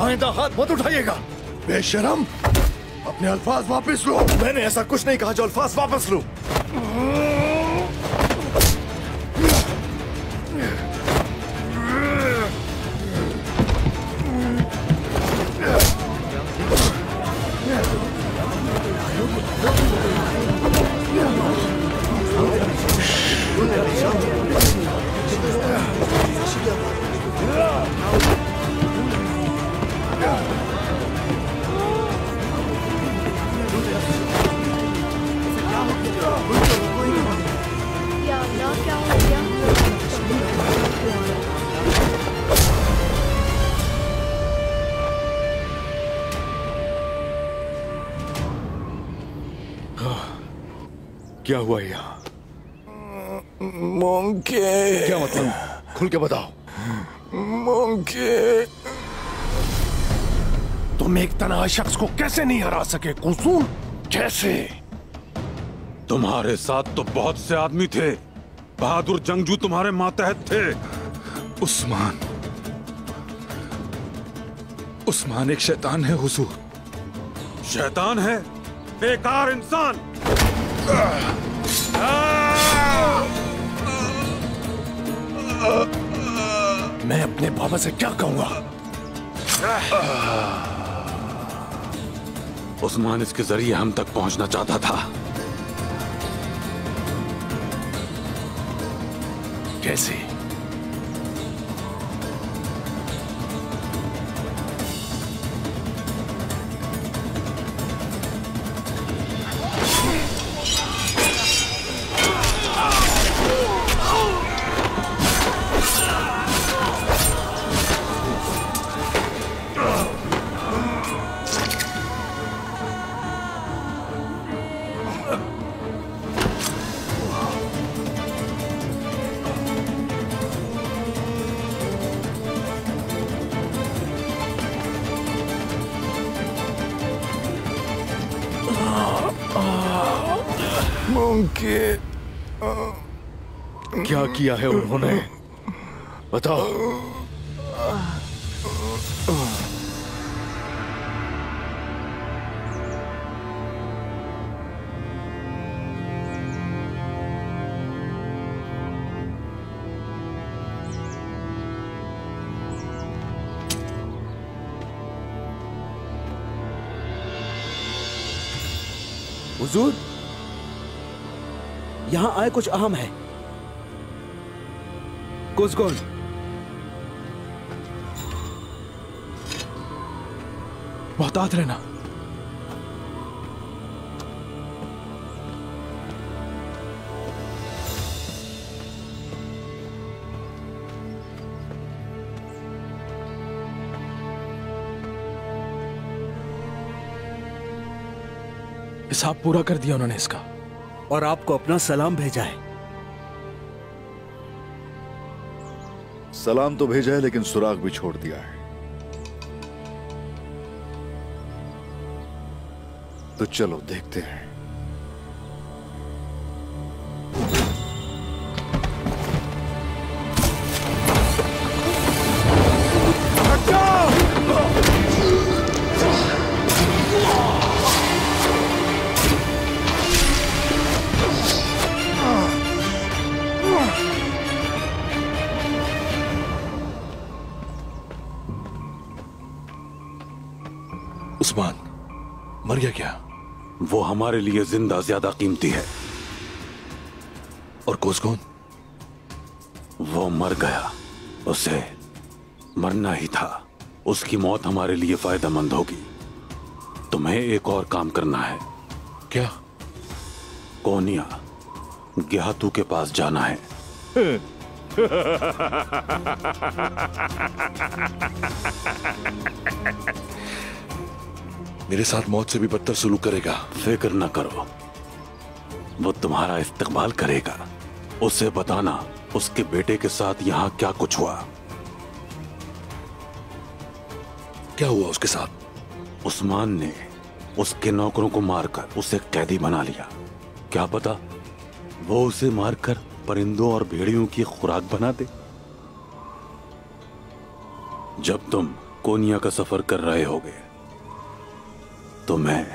आइंदा हाथ मत उठाइएगा। बेशरम, अपने अल्फाज वापस लो। मैंने ऐसा कुछ नहीं कहा जो अल्फाज वापस लूं। क्या हुआ यहाँ? मोंके। क्या मतलब? खुल के बताओ। मोंके, तुम एक तन्हा शख्स को कैसे नहीं हरा सके कुसुम? कैसे? तुम्हारे साथ तो बहुत से आदमी थे, बहादुर जंगजू तुम्हारे मातहत थे। उस्मान एक शैतान है हुजूर। शैतान है? बेकार इंसान! मैं अपने बाबा से क्या कहूंगा? उस्मान इसके जरिए हम तक पहुंचना चाहता था। कैसे? क्या किया है उन्होंने? बताओ। हुजूर, यहाँ आए कुछ अहम है। कुसगोन, मोहतात रहना। हिसाब पूरा कर दिया उन्होंने इसका, और आपको अपना सलाम भेजा है। सलाम तो भेजा है, लेकिन सुराग भी छोड़ दिया है। तो चलो देखते हैं। उस्मान मर गया क्या? वो हमारे लिए जिंदा ज्यादा कीमती है। और कुसगोन? वो मर गया। उसे मरना ही था। उसकी मौत हमारे लिए फायदेमंद होगी। तुम्हें एक और काम करना है। क्या? कोनिया ग्यातू के पास जाना है। मेरे साथ मौत से भी बदतर सुलूक करेगा। फिक्र न करो, वो तुम्हारा इस्तेमाल करेगा। उसे बताना उसके बेटे के साथ यहाँ क्या कुछ हुआ। क्या हुआ उसके साथ? उस्मान ने उसके नौकरों को मारकर उसे कैदी बना लिया। क्या पता वो उसे मारकर परिंदों और भेड़ियों की खुराक बना दे। जब तुम कोनिया का सफर कर रहे होगे तो मैं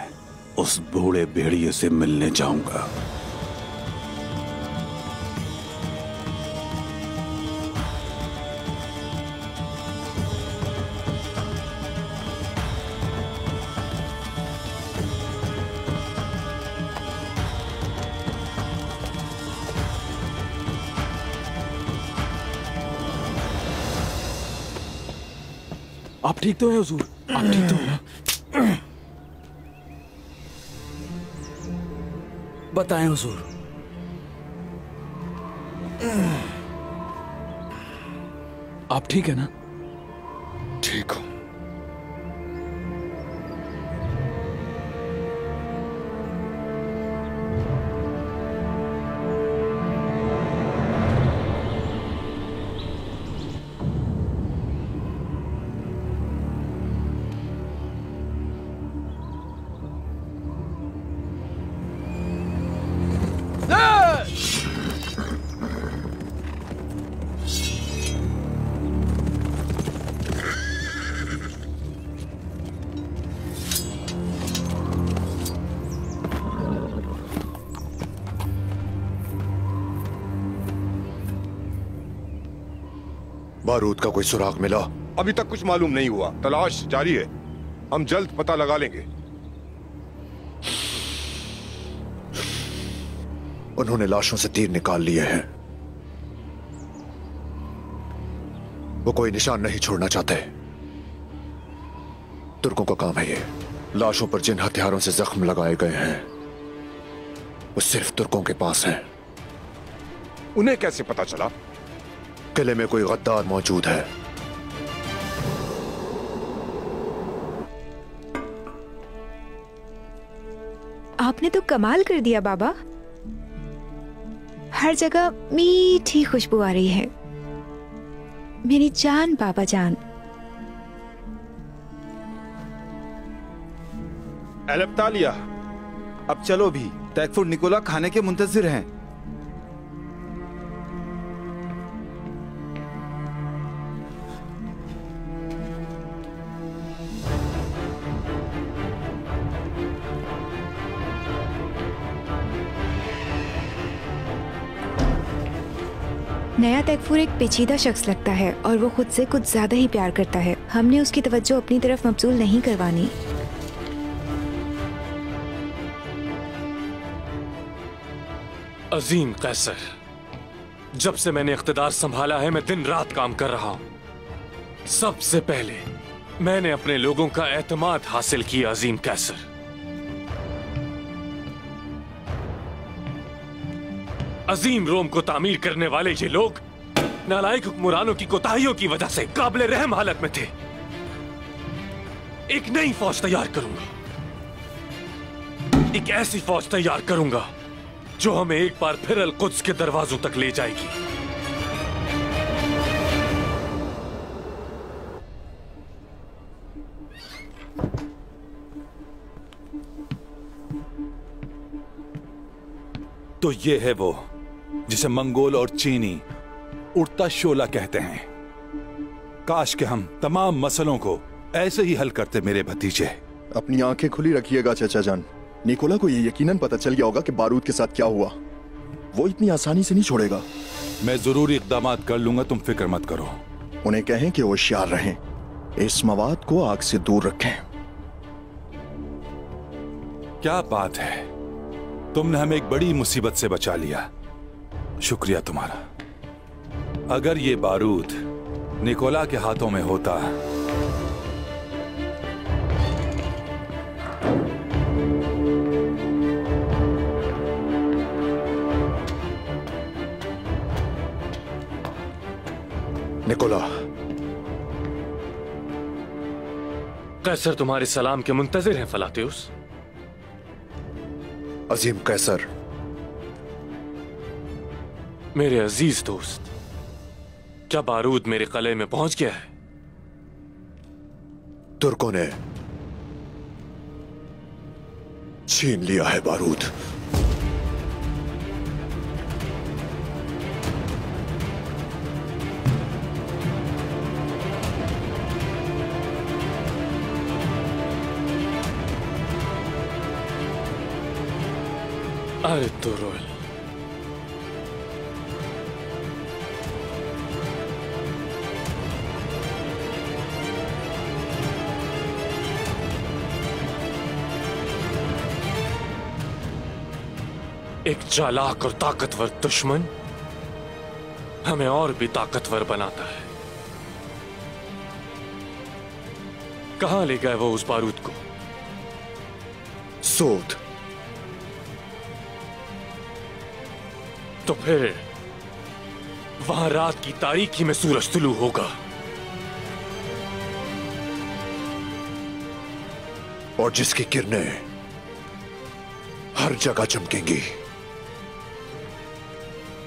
उस बूढ़े भेड़िए से मिलने जाऊंगा। आप ठीक तो हैं हुजूर? आप ठीक तो हैं? बताएं हुजूर। आप ठीक है ना? ठीक हूं। बारूद का कोई सुराग मिला? अभी तक कुछ मालूम नहीं हुआ, तलाश जारी है। हम जल्द पता लगा लेंगे। उन्होंने लाशों से तीर निकाल लिए हैं। वो कोई निशान नहीं छोड़ना चाहते। तुर्कों का काम है ये। लाशों पर जिन हथियारों से जख्म लगाए गए हैं वो सिर्फ तुर्कों के पास हैं। उन्हें कैसे पता चला? किले में कोई गद्दार मौजूद है। आपने तो कमाल कर दिया बाबा। हर जगह मीठी खुशबू आ रही है। मेरी जान बाबा जान। एलेप्तालिया, अब चलो भी। तैकफुर निकोला खाने के मुंतजिर हैं। नया तैकफुर एक पेचीदा शख्स लगता है और वो खुद से कुछ ज्यादा ही प्यार करता है। हमने उसकी तवज्जो अपनी तरफ मबसूल नहीं करवानी। अजीम कैसर, जब से मैंने इख्तिदार संभाला है मैं दिन रात काम कर रहा हूं। सबसे पहले मैंने अपने लोगों का एतमाद हासिल किया। अजीम कैसर, अजीम रोम को तामीर करने वाले ये लोग नालायक हुक्मरानों की कोताहियों की वजह से काबिल रहम हालत में थे। एक नई फौज तैयार करूंगा, एक ऐसी फौज तैयार करूंगा जो हमें एक बार फिर अल-कुद्स के दरवाजों तक ले जाएगी। तो ये है वो जिसे मंगोल और चीनी उड़ता शोला कहते हैं। काश के हम तमाम मसलों को ऐसे ही हल करते मेरे भतीजे। अपनी आंखें खुली रखिएगा चाचा जान। निकोला को ये यकीनन पता चल गया होगा कि बारूद के साथ क्या हुआ। वो इतनी आसानी से नहीं छोड़ेगा। मैं जरूरी इक़दाम कर लूंगा, तुम फिक्र मत करो। उन्हें कहें कि होशियार रहें, इस मवाद को आग से दूर रखें। क्या बात है, तुमने हमें एक बड़ी मुसीबत से बचा लिया। शुक्रिया तुम्हारा। अगर ये बारूद निकोला के हाथों में होता निकोला, कैसर तुम्हारे सलाम के मुंतजिर हैं फलातियुस। अजीम कैसर, मेरे अजीज दोस्त, क्या बारूद मेरे किले में पहुंच गया है? तुर्कों ने छीन लिया है बारूद। अर्तुरुल, एक चालाक और ताकतवर दुश्मन हमें और भी ताकतवर बनाता है। कहां ले गए वो उस बारूद को? सोध। तो फिर वहां रात की तारीकी में सूरज तुलू होगा और जिसकी किरणें हर जगह चमकेंगी।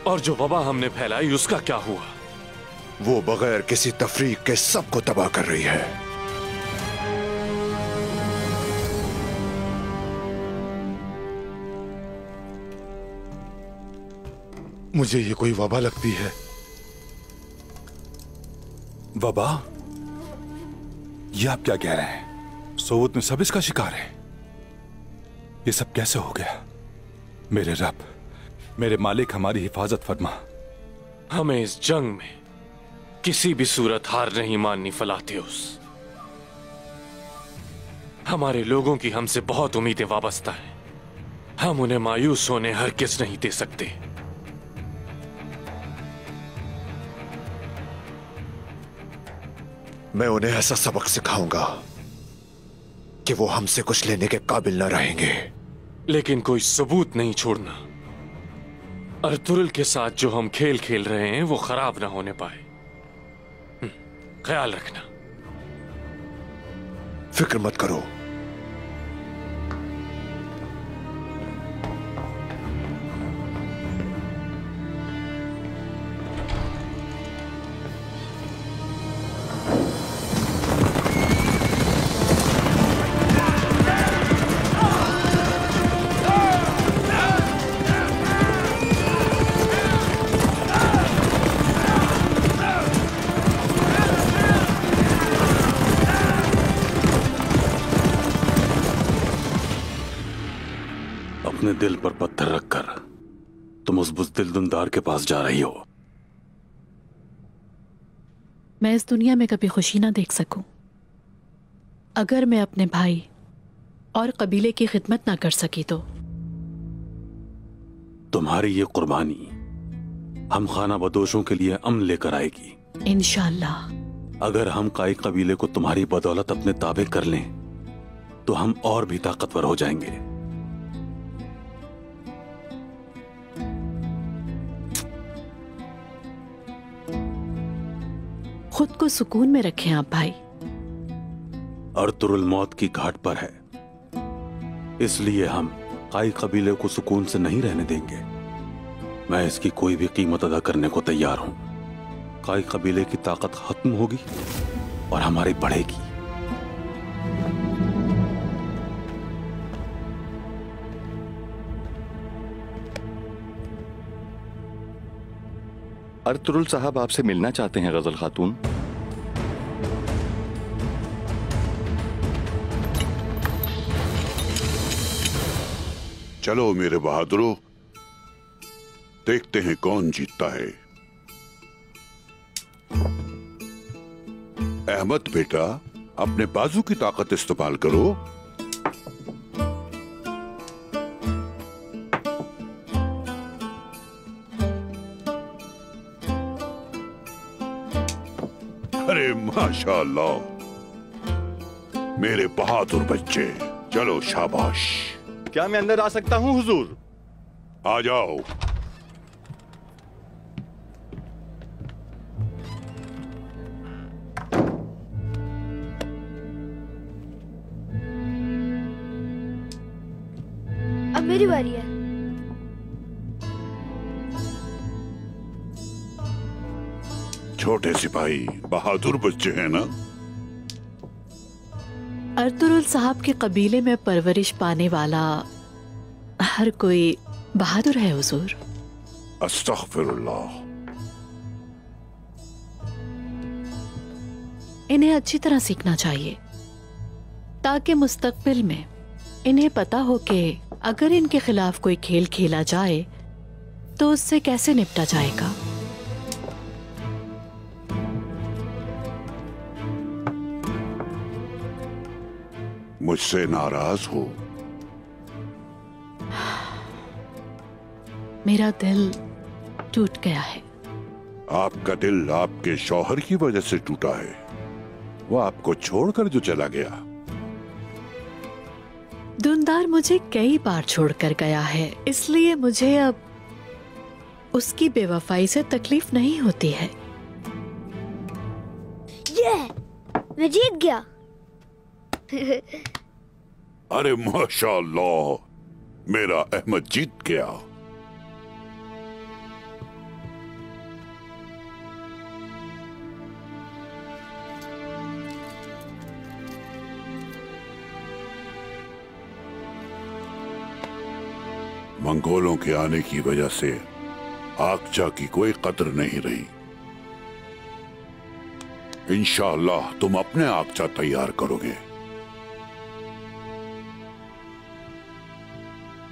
और जो वबा हमने फैलाई उसका क्या हुआ? वो बगैर किसी तफरीक के सबको तबाह कर रही है। मुझे ये कोई वबा लगती है। वबा? ये आप क्या कह रहे हैं? सोवत में सब इसका शिकार है। ये सब कैसे हो गया? मेरे रब, मेरे मालिक, हमारी हिफाजत फरमा। हमें इस जंग में किसी भी सूरत हार नहीं माननी फलातियुस। हमारे लोगों की हमसे बहुत उम्मीदें वाबस्ता हैं। हम उन्हें मायूस होने हरगिज़ नहीं दे सकते। मैं उन्हें ऐसा सबक सिखाऊंगा कि वो हमसे कुछ लेने के काबिल न रहेंगे। लेकिन कोई सबूत नहीं छोड़ना। अर्तुरुल के साथ जो हम खेल खेल रहे हैं वो खराब ना होने पाए। ख्याल रखना। फिक्र मत करो। अपने दिल पर पत्थर रखकर तुम उस बुज़दिल दुनदार के पास जा रही हो। मैं इस दुनिया में कभी खुशी ना देख सकूं अगर मैं अपने भाई और कबीले की खिदमत ना कर सकी तो। तुम्हारी ये कुर्बानी हम खाना बदोशों के लिए अमन लेकर आएगी इंशाअल्लाह। अगर हम काई कबीले को तुम्हारी बदौलत अपने ताबे कर लें तो हम और भी ताकतवर हो जाएंगे। खुद को सुकून में रखें आप भाई। अर्तुरुल मौत की घाट पर है, इसलिए हम काई कबीले को सुकून से नहीं रहने देंगे। मैं इसकी कोई भी कीमत अदा करने को तैयार हूं। काई कबीले की ताकत खत्म होगी और हमारी बढ़ेगी। अर्तुरुल साहब आपसे मिलना चाहते हैं गजल खातून। चलो मेरे बहादुरों, देखते हैं कौन जीतता है। अहमद बेटा, अपने बाजू की ताकत इस्तेमाल करो। अरे माशाअल्लाह, मेरे बहादुर बच्चे। चलो शाबाश। क्या मैं अंदर आ सकता हूं हुजूर? आ जाओ। अब मेरी बारी है। छोटे सिपाही बहादुर बच्चे हैं ना? अर्तुरुल साहब के कबीले में परवरिश पाने वाला हर कोई बहादुर है हुजूर। अस्तगफिरुल्लाह। इन्हें अच्छी तरह सीखना चाहिए ताकि मुस्तकबिल में इन्हें पता हो कि अगर इनके खिलाफ कोई खेल खेला जाए तो उससे कैसे निपटा जाएगा? मुझसे नाराज हो? मेरा दिल टूट गया है। आपका दिल आपके शौहर की वजह से टूटा है। वो आपको छोड़कर जो चला गया। धुंधार मुझे कई बार छोड़कर गया है, इसलिए मुझे अब उसकी बेवफाई से तकलीफ नहीं होती है। ये मैं जीत गया। अरे माशाअल्लाह, मेरा अहमद जीत गया। मंगोलों के आने की वजह से आकचा की कोई कदर नहीं रही। इंशाअल्लाह तुम अपने आकचा तैयार करोगे।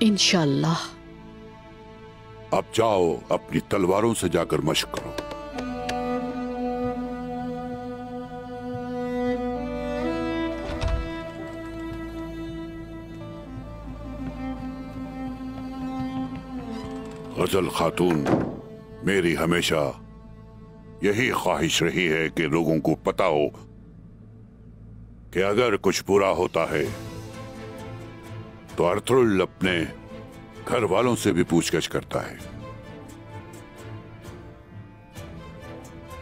इंशाअल्लाह। अब जाओ, अपनी तलवारों से जाकर मशक करो। गजल खातून, मेरी हमेशा यही ख्वाहिश रही है कि लोगों को पता हो कि अगर कुछ बुरा होता है तो अर्तुगरुल अपने घर वालों से भी पूछगछ करता है।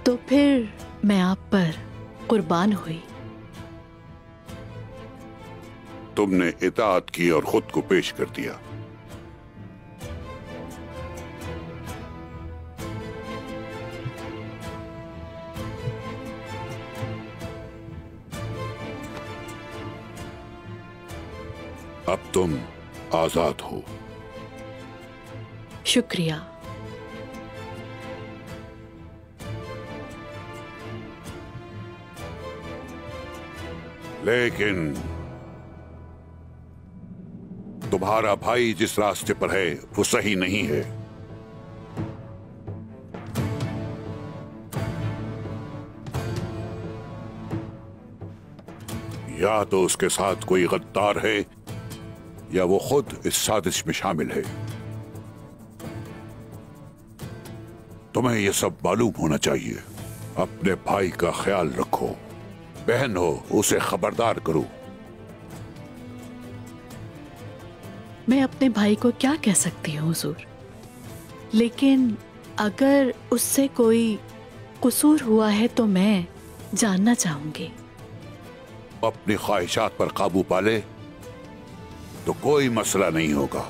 तो फिर मैं आप पर कुर्बान हुई। तुमने इताअत की और खुद को पेश कर दिया। अब तुम आजाद हो। शुक्रिया। लेकिन तुम्हारा भाई जिस रास्ते पर है वो सही नहीं है। या तो उसके साथ कोई गद्दार है या वो खुद इस साजिश में शामिल है। तुम्हें यह सब मालूम होना चाहिए। अपने भाई का ख्याल रखो। बहन हो, उसे खबरदार करो। मैं अपने भाई को क्या कह सकती हूँ हुजूर, लेकिन अगर उससे कोई कसूर हुआ है तो मैं जानना चाहूंगी। अपनी ख्वाहिशात पर काबू पाले तो कोई मसला नहीं होगा।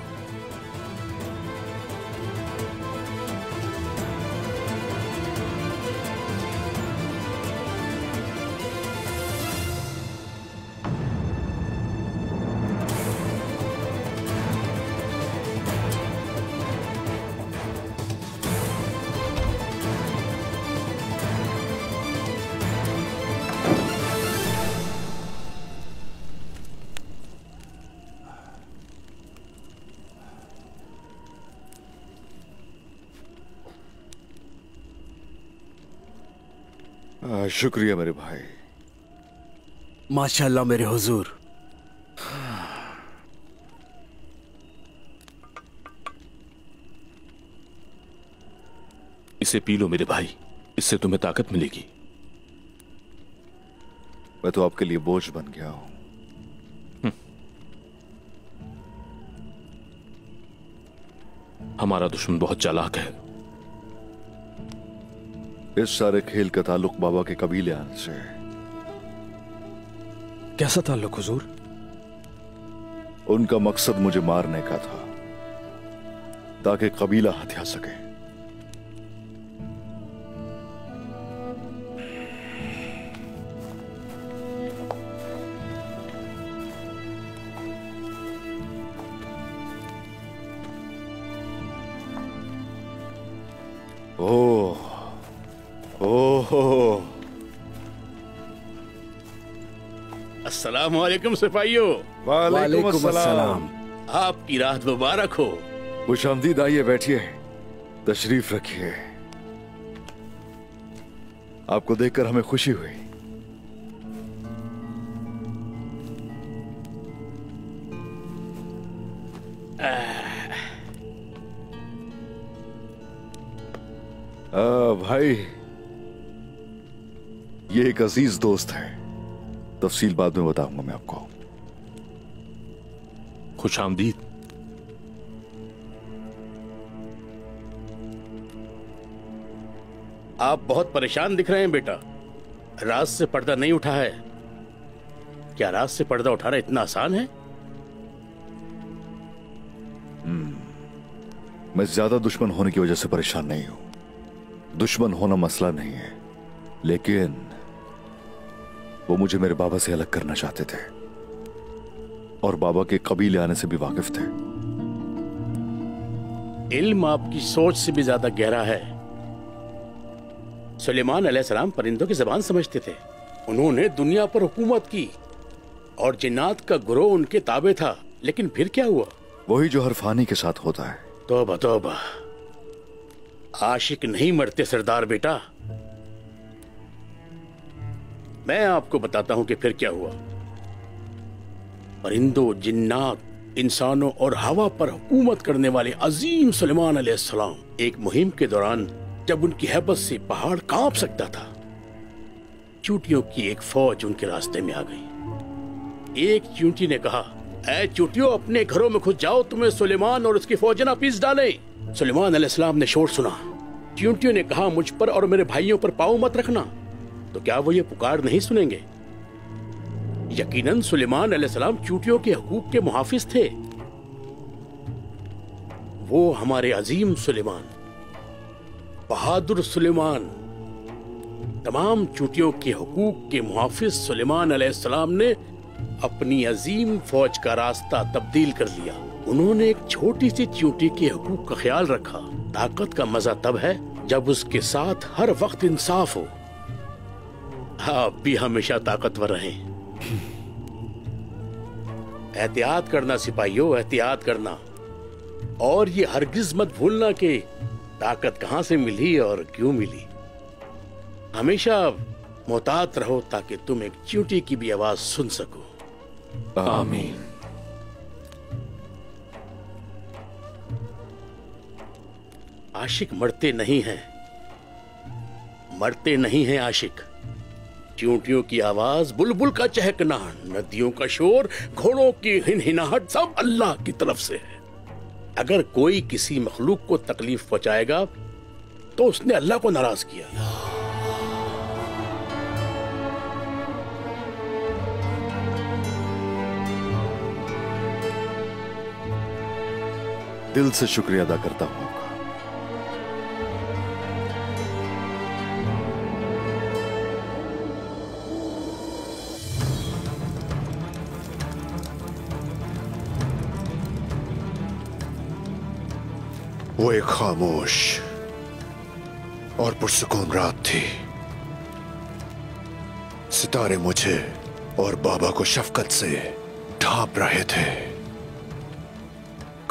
शुक्रिया मेरे भाई। माशाल्लाह मेरे हुजूर। इसे पी लो मेरे भाई, इससे तुम्हें ताकत मिलेगी। मैं तो आपके लिए बोझ बन गया हूं। हमारा दुश्मन बहुत चालाक है। इस सारे खेल का ताल्लुक बाबा के कबीले आने से है। कैसा ताल्लुक हुजूर? उनका मकसद मुझे मारने का था ताकि कबीला हथिया सके। ओह ओह, अस्सलामुअलैकुम सिपाहियों। वालेकुम अस्सलाम। आपकी रात मुबारक हो। खुशामदीद, आइए बैठिए, तशरीफ रखिए। आपको देखकर हमें खुशी हुई। भाई, ये एक अजीज दोस्त है, तफसील बाद में बताऊंगा मैं आपको। खुशामदीद। आप बहुत परेशान दिख रहे हैं बेटा। रात से पर्दा नहीं उठा है। क्या रात से पर्दा उठाना इतना आसान है? मैं ज्यादा दुश्मन होने की वजह से परेशान नहीं हूं। दुश्मन होना मसला नहीं है, लेकिन वो मुझे मेरे बाबा से अलग करना चाहते थे और बाबा के कबीले आने से भी वाकिफ थे। इल्म आपकी सोच से भी ज्यादा गहरा है। सुलेमान अलैहिस्सलाम परिंदों की ज़बान समझते थे। उन्होंने दुनिया पर हुकूमत की और जिन्नात का गुरोह उनके ताबे था। लेकिन फिर क्या हुआ? वही जो हर फानी के साथ होता है। तौबा तौबा, आशिक नहीं मरते सरदार बेटा। मैं आपको बताता हूं कि फिर क्या हुआ। परिंदों, जिन्नात, इंसानों और हवा पर हुकूमत करने वाले अजीम सुलेमान अलैहिस्सलाम एक मुहिम के दौरान, जब उनकी हैबत से पहाड़ कांप सकता था, चींटियों की एक फौज उनके रास्ते में आ गई। एक चींटी ने कहा, ऐ चींटियों, अपने घरों में घुस जाओ, तुम्हें सुलेमान और उसकी फौज ना पीस डाले। सुलेमान अलैहिस्सलाम ने शोर सुना। चींटियों ने कहा, मुझ पर और मेरे भाइयों पर पाँव मत रखना। तो क्या वो ये पुकार नहीं सुनेंगे? यकीनन सुलेमान अलैहिस्सलाम चींटियों के हकूक के मुहाफिज थे। वो हमारे अजीम सुलेमान, बहादुर सुलेमान, तमाम चींटियों के हकूक के मुहाफिज सुलेमान अलैहिस्सलाम ने अपनी अजीम फौज का रास्ता तब्दील कर लिया। उन्होंने एक छोटी सी चींटी के हकूक का ख्याल रखा। ताकत का मजा तब है जब उसके साथ हर वक्त इंसाफ हो। आप भी हमेशा ताकतवर रहें। एहतियात करना सिपाहियों, एहतियात करना। और ये हरगिज मत भूलना कि ताकत कहां से मिली और क्यों मिली। हमेशा मोहतात रहो ताकि तुम एक चींटी की भी आवाज सुन सको। आमीन। आशिक मरते नहीं हैं, मरते नहीं हैं आशिक। चींटियों की आवाज, बुलबुल का चहकना, नदियों का शोर, घोड़ों की हिनहिनाहट, सब अल्लाह की तरफ से है। अगर कोई किसी मखलूक को तकलीफ पहुंचाएगा तो उसने अल्लाह को नाराज किया। दिल से शुक्रिया अदा करता हूं आपका। वो एक खामोश और पुरसुकून रात थी। सितारे मुझे और बाबा को शफकत से ढांप रहे थे।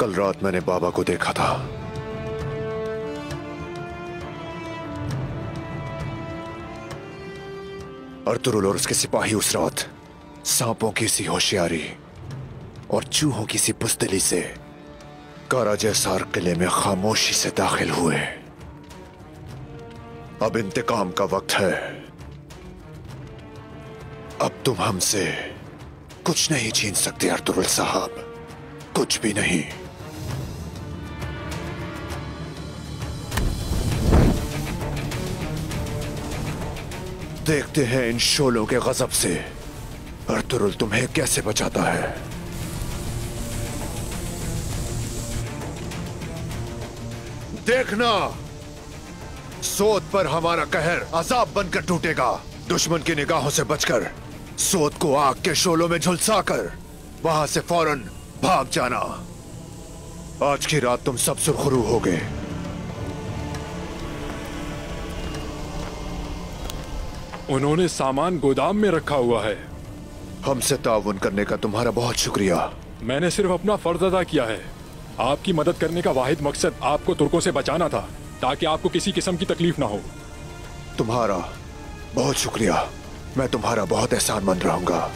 कल रात मैंने बाबा को देखा था। अर्तुरुल और उसके सिपाही उस रात सांपों की सी होशियारी और चूहों की सी बुज़दिली से काराजैसार किले में खामोशी से दाखिल हुए। अब इंतकाम का वक्त है। अब तुम हमसे कुछ नहीं छीन सकते अर्तुरुल साहब, कुछ भी नहीं। देखते हैं इन शोलों के गजब से अर्तुरुल तुम्हें कैसे बचाता है। देखना, सोत पर हमारा कहर अजाब बनकर टूटेगा। दुश्मन की निगाहों से बचकर सोत को आग के शोलों में झुलसाकर वहां से फौरन भाग जाना। आज की रात तुम सब सुरखरू होगे। उन्होंने सामान गोदाम में रखा हुआ है। हमसे ताउन करने का तुम्हारा बहुत शुक्रिया। मैंने सिर्फ अपना फर्ज अदा किया है। आपकी मदद करने का वाहिद मकसद आपको तुर्कों से बचाना था, ताकि आपको किसी किस्म की तकलीफ ना हो। तुम्हारा बहुत शुक्रिया, मैं तुम्हारा बहुत एहसानमंद रहूंगा।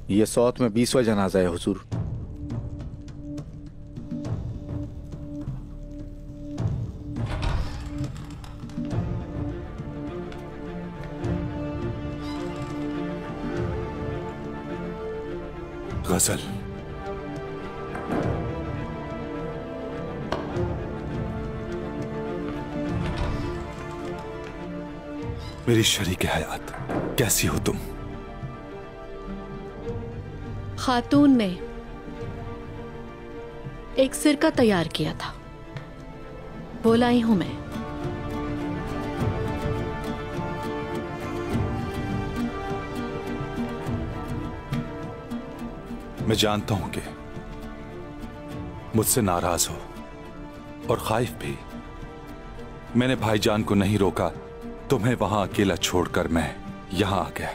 ये सौत में 20वां जनाजा है हुजूर। गजल, मेरी शरीक हयात, कैसी हो तुम? खातून ने एक सिरका तैयार किया था, वो लाई हूं मैं। मैं जानता हूं कि मुझसे नाराज हो और खाइफ भी। मैंने भाईजान को नहीं रोका, तुम्हें वहां अकेला छोड़कर मैं यहां आ गया।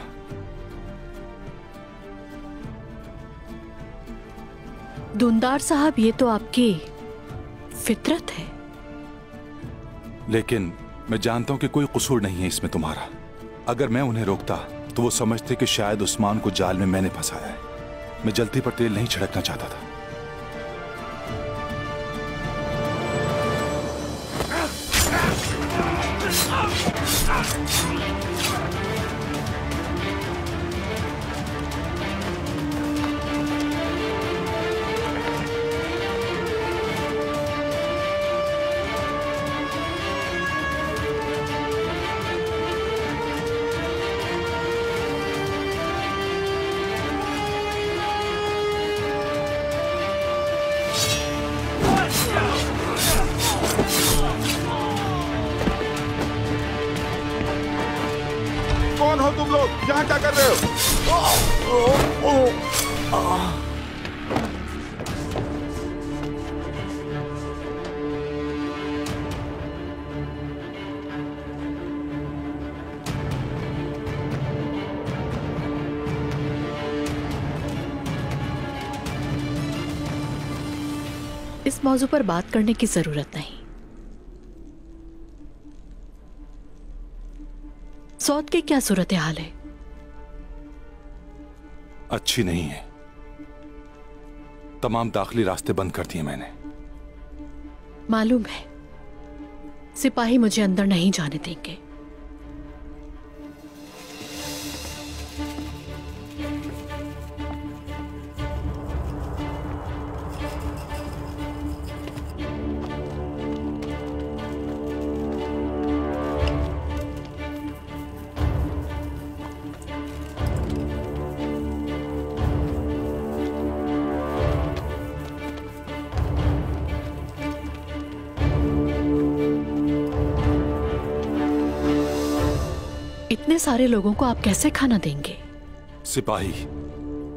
दुंदार साहब, ये तो आपकी फितरत है। लेकिन मैं जानता हूं कि कोई कसूर नहीं है इसमें तुम्हारा। अगर मैं उन्हें रोकता तो वो समझते कि शायद उस्मान को जाल में मैंने फंसाया है। मैं जल्दी पर तेल नहीं छिड़कना चाहता था। कौन हो तुम लोग? यहाँ क्या कर रहे हो? इस मौजू पर बात करने की जरूरत नहीं। सौद की क्या सूरत हाल है? अच्छी नहीं है। तमाम दाखिली रास्ते बंद कर दिए मैंने। मालूम है, सिपाही मुझे अंदर नहीं जाने देंगे। इतने सारे लोगों को आप कैसे खाना देंगे? सिपाही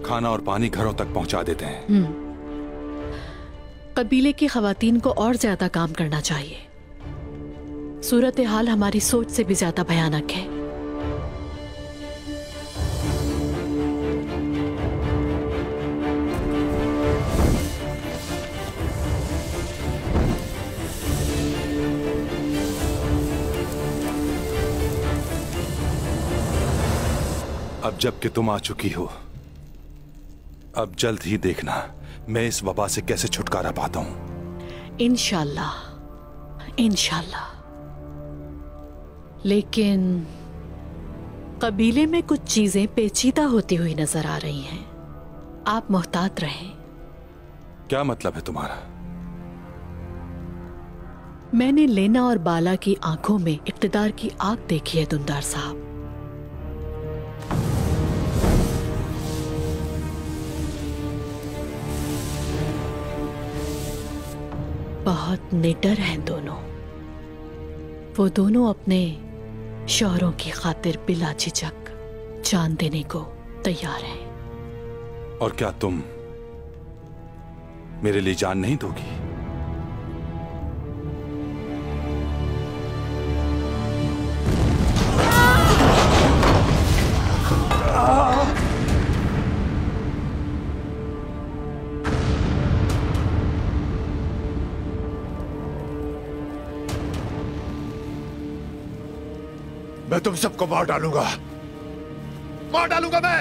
खाना और पानी घरों तक पहुंचा देते हैं। कबीले की खवातीन को और ज्यादा काम करना चाहिए। सूरत हाल हमारी सोच से भी ज्यादा भयानक है। अब जबकि तुम आ चुकी हो, अब जल्द ही देखना मैं इस वबा से कैसे छुटकारा पाता हूं। इंशाल्लाह, इंशाल्लाह। लेकिन कबीले में कुछ चीजें पेचीदा होती हुई नजर आ रही हैं। आप मोहतात रहें। क्या मतलब है तुम्हारा? मैंने लेना और बाला की आंखों में इक्तदार की आग देखी है दुंदार साहब। बहुत निडर हैं दोनों। वो दोनों अपने शौहरों की खातिर बिला झिझक जान देने को तैयार हैं। और क्या तुम मेरे लिए जान नहीं दोगी? मैं तुम सबको मार डालूंगा मैं।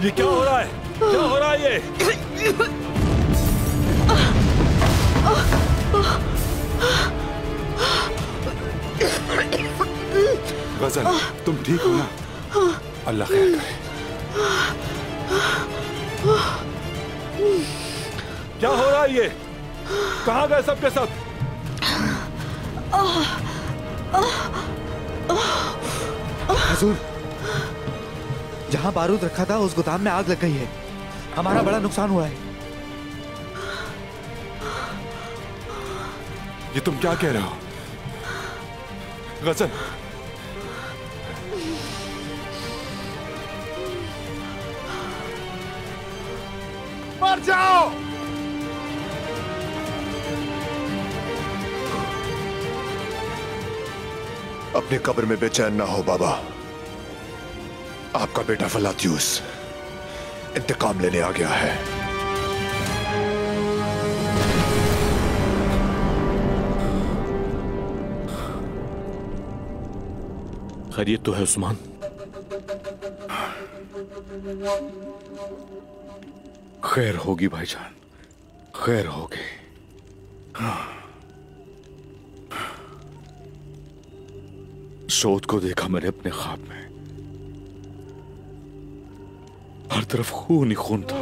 ये क्या हो रहा है? क्या हो रहा है ये? गजल, तुम ठीक हो ना? अल्लाह खैर करे। क्या हो रहा है ये? कहाँ गए सबके सब? हुजूर, जहां बारूद रखा था उस गोदाम में आग लग गई है। हमारा बड़ा नुकसान हुआ है। ये तुम क्या कह रहे हो? गजल, मर जाओ। अपने कब्र में बेचैन ना हो बाबा। आपका बेटा फलात्यूस इंतकाम लेने आ गया है। खैरियत तो है उस्मान? खैर होगी भाईजान, खैर होगी। सोत को देखा मैंने अपने ख्वाब में। हर तरफ खून ही खून था।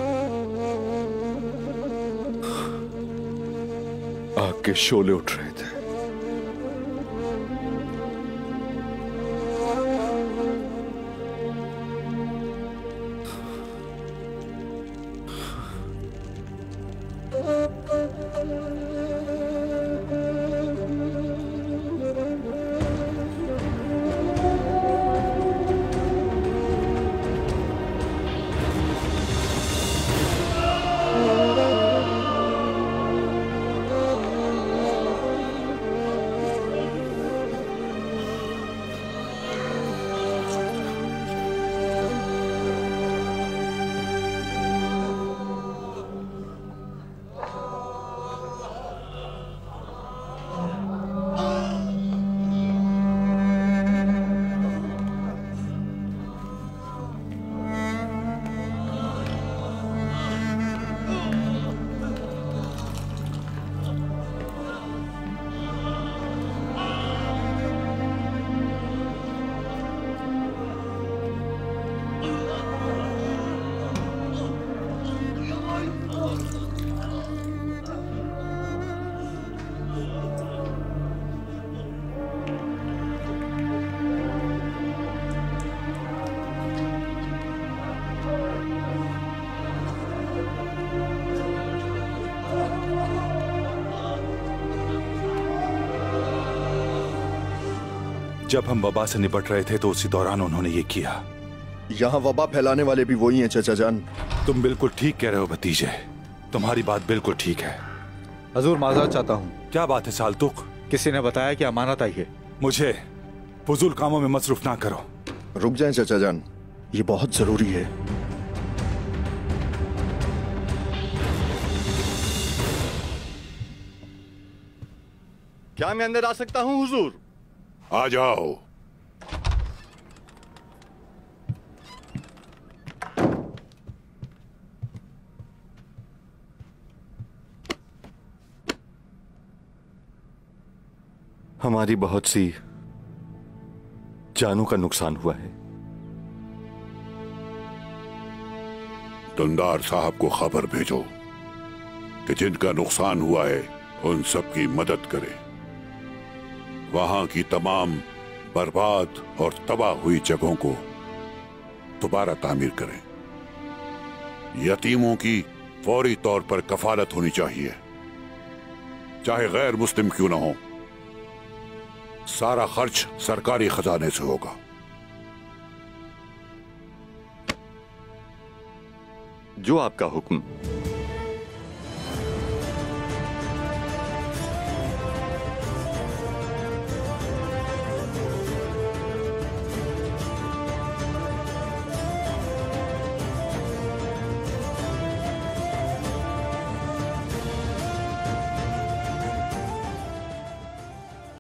आग के शोले उठ रहे थे। जब हम वबा से निपट रहे थे तो उसी दौरान उन्होंने ये किया। यहाँ वबा फैलाने वाले भी वही हैं चाचा जान। तुम बिल्कुल ठीक कह रहे हो भतीजे, तुम्हारी बात बिल्कुल ठीक है। हजूर माजरत चाहता हूँ। क्या बात है सालतुक? किसी ने बताया कि अमानत आई है। मुझे फजूल कामों में मसरूफ ना करो। रुक जाएं चाचा जान, ये बहुत जरूरी है। क्या मैं अंदर आ सकता हूँ हुजूर? आ जाओ। हमारी बहुत सी जानों का नुकसान हुआ है। दुंदार साहब को खबर भेजो कि जिनका नुकसान हुआ है उन सब की मदद करें। वहां की तमाम बर्बाद और तबाह हुई जगहों को दोबारा तामीर करें। यतीमों की फौरी तौर पर कफालत होनी चाहिए, चाहे गैर मुस्लिम क्यों ना हो। सारा खर्च सरकारी खजाने से होगा। जो आपका हुक्म।